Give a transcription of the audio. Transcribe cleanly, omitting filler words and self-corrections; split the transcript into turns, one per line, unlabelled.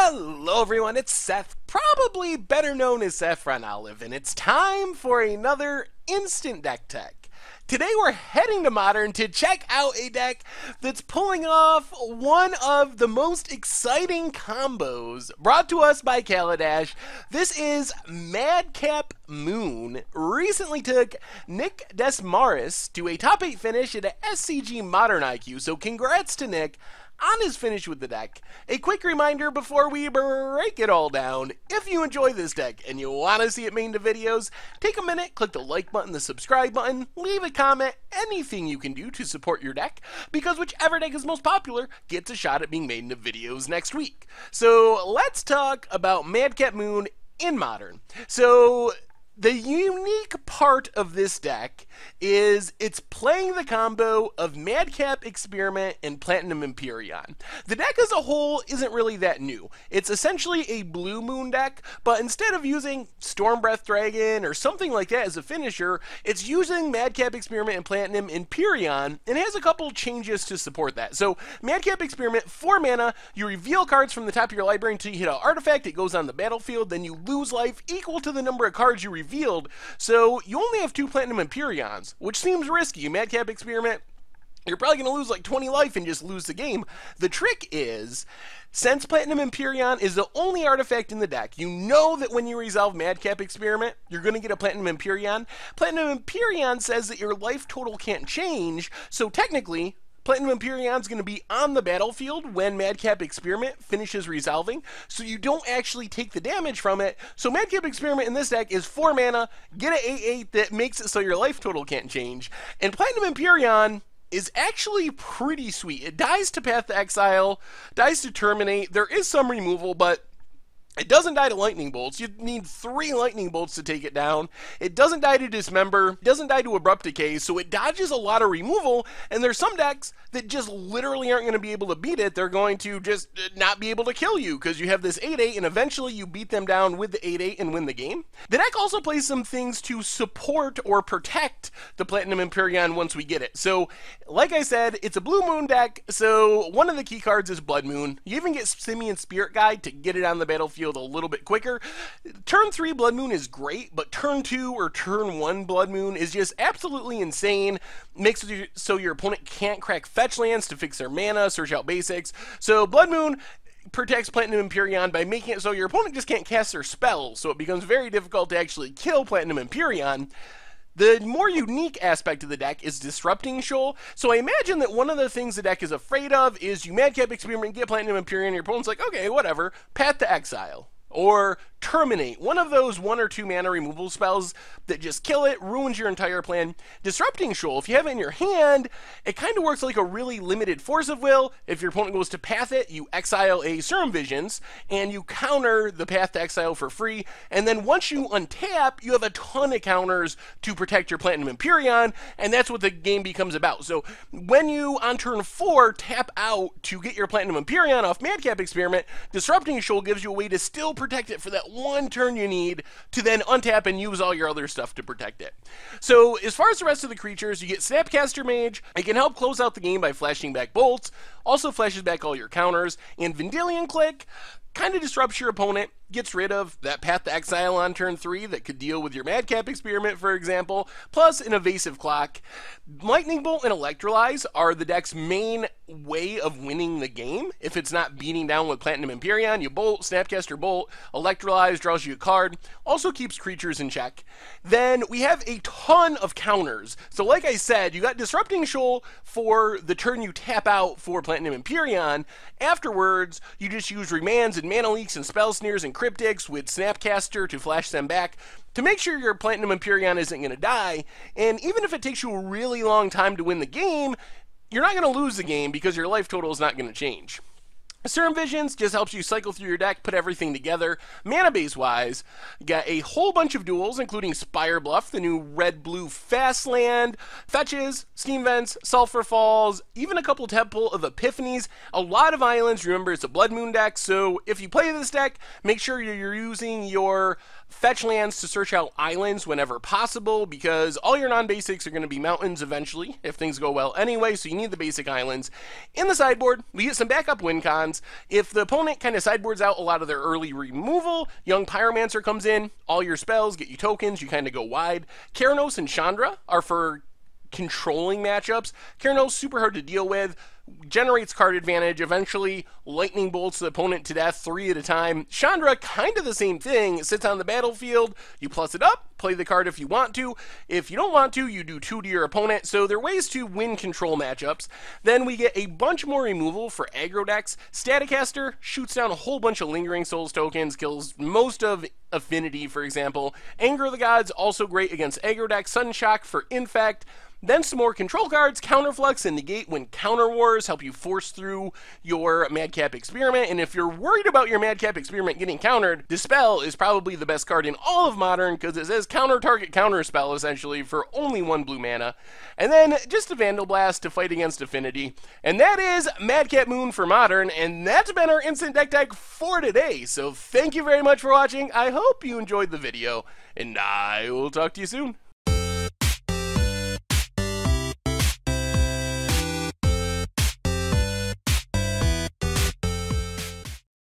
Hello everyone, it's Seth, probably better known as Saffron Olive, and it's time for another Instant Deck Tech. Today we're heading to Modern to check out a deck that's pulling off one of the most exciting combos brought to us by Kaladesh. This is Madcap Moon. Recently took Nick Desmarais to a top 8 finish at a SCG Modern IQ, so congrats to Nick on his finish with the deck. A quick reminder before we break it all down, if you enjoy this deck and you want to see it made into videos, take a minute, click the like button, the subscribe button, leave a comment, anything you can do to support your deck, because whichever deck is most popular gets a shot at being made into videos next week. So let's talk about Madcap Moon in Modern. So the unique part of this deck is it's playing the combo of Madcap Experiment and Platinum Emperion. The deck as a whole isn't really that new. It's essentially a Blue Moon deck, but instead of using Stormbreath Dragon or something like that as a finisher, it's using Madcap Experiment and Platinum Emperion, and it has a couple changes to support that. So Madcap Experiment, 4 mana, you reveal cards from the top of your library until you hit an artifact, it goes on the battlefield, then you lose life equal to the number of cards you revealed, so you only have 2 Platinum Emperions, which seems risky. Madcap Experiment, you're probably going to lose like 20 life and just lose the game. The trick is, since Platinum Emperion is the only artifact in the deck, you know that when you resolve Madcap Experiment, you're going to get a Platinum Emperion. Platinum Emperion says that your life total can't change, so technically, Platinum Emperion is going to be on the battlefield when Madcap Experiment finishes resolving, so you don't actually take the damage from it. So Madcap Experiment in this deck is 4 mana, get an 8/8 that makes it so your life total can't change. And Platinum Emperion is actually pretty sweet. It dies to Path to Exile, dies to Terminate. There is some removal, but it doesn't die to lightning bolts. You need 3 lightning bolts to take it down. It doesn't die to dismember. It doesn't die to abrupt decay, so it dodges a lot of removal, and there's some decks that just literally aren't going to be able to beat it. They're going to just not be able to kill you because you have this 8/8, and eventually you beat them down with the 8/8 and win the game. The deck also plays some things to support or protect the Platinum Emperion once we get it. So, like I said, it's a Blue Moon deck, so one of the key cards is Blood Moon. You even get Simian Spirit Guide to get it on the battlefield a little bit quicker. Turn 3 Blood Moon is great, but turn 2 or turn 1 Blood Moon is just absolutely insane. Makes it so your opponent can't crack fetch lands to fix their mana, search out basics. So Blood Moon protects Platinum Emperion by making it so your opponent just can't cast their spells, so it becomes very difficult to actually kill Platinum Emperion. The more unique aspect of the deck is Disrupting Shoal, so I imagine that one of the things the deck is afraid of is you Madcap Experiment, get Platinum Emperion, your opponent's like, okay, whatever, Path to Exile, or Terminate, one of those 1 or 2 mana removal spells that just kill it, ruins your entire plan. Disrupting Shoal, if you have it in your hand, it kind of works like a really limited Force of Will. If your opponent goes to path it, you exile a Serum Visions, and you counter the Path to Exile for free, and then once you untap, you have a ton of counters to protect your Platinum Emperion, and that's what the game becomes about. So when you, on turn 4, tap out to get your Platinum Emperion off Madcap Experiment, Disrupting Shoal gives you a way to still protect it for that one turn you need to then untap and use all your other stuff to protect it. So as far as the rest of the creatures, you get Snapcaster Mage. It can help close out the game by flashing back bolts, also flashes back all your counters, and Vendilion Click kind of disrupts your opponent, gets rid of that Path to Exile on turn 3 that could deal with your Madcap Experiment, for example, plus an Evasive Clock. Lightning Bolt and Electrolyze are the deck's main way of winning the game. If it's not beating down with Platinum Emperion, you Bolt, Snapcaster Bolt, Electrolyze draws you a card, also keeps creatures in check. Then we have a ton of counters. So like I said, you got Disrupting Shoal for the turn you tap out for Platinum Emperion. Afterwards, you just use Remands and Mana Leaks and Spell Sneers and Cryptics with Snapcaster to flash them back to make sure your Platinum Emperion isn't going to die. And even if it takes you a really long time to win the game, you're not going to lose the game because your life total is not going to change. Serum Visions just helps you cycle through your deck, put everything together. Mana base wise, you got a whole bunch of duels, including Spire Bluff, the new red-blue fast land, fetches, Steam Vents, Sulphur Falls, even a couple Temple of Epiphanies, a lot of islands. Remember, it's a Blood Moon deck, so if you play this deck, make sure you're using your fetch lands to search out islands whenever possible, because all your non-basics are going to be mountains eventually, if things go well anyway, so you need the basic islands. In the sideboard, we get some backup win cons. If the opponent kind of sideboards out a lot of their early removal, Young Pyromancer comes in, all your spells get you tokens, you kind of go wide. Keranos and Chandra are for controlling matchups. Keranos, super hard to deal with, generates card advantage, eventually lightning bolts the opponent to death 3 at a time. Chandra, kind of the same thing, it sits on the battlefield, you plus it up, play the card if you want to. If you don't want to, you do 2 to your opponent, so there are ways to win control matchups. Then we get a bunch more removal for aggro decks. Staticaster shoots down a whole bunch of Lingering Souls tokens, kills most of Affinity, for example. Anger of the Gods, also great against aggro decks. Sudden Shock for Infect. Then some more control cards, Counterflux and Negate when Counter Wars help you force through your Madcap Experiment. And if you're worried about your Madcap Experiment getting countered, Dispel is probably the best card in all of Modern, because it says counter target counter spell essentially for only 1 blue mana. And then just a Vandal Blast to fight against Affinity. And that is Madcap Moon for Modern, and that's been our instant deck tech for today. So thank you very much for watching. I hope you enjoyed the video, and I will talk to you soon.